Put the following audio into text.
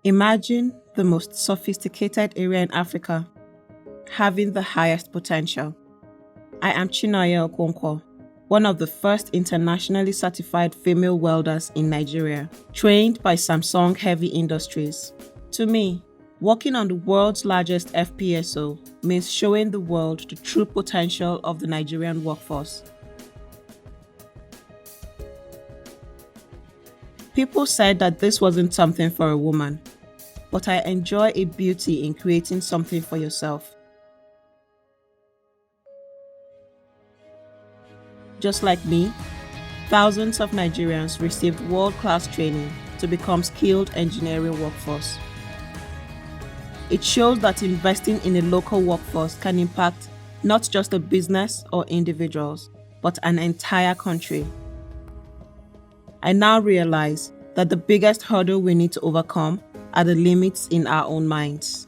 Imagine the most sophisticated area in Africa having the highest potential. I am Chinonye Okonkwo, one of the first internationally certified female welders in Nigeria, trained by Samsung Heavy Industries. To me, working on the world's largest FPSO means showing the world the true potential of the Nigerian workforce. People said that this wasn't something for a woman, but I enjoy a beauty in creating something for yourself. Just like me, thousands of Nigerians received world-class training to become skilled engineering workforce. It shows that investing in a local workforce can impact not just a business or individuals, but an entire country. I now realize that the biggest hurdle we need to overcome are the limits in our own minds.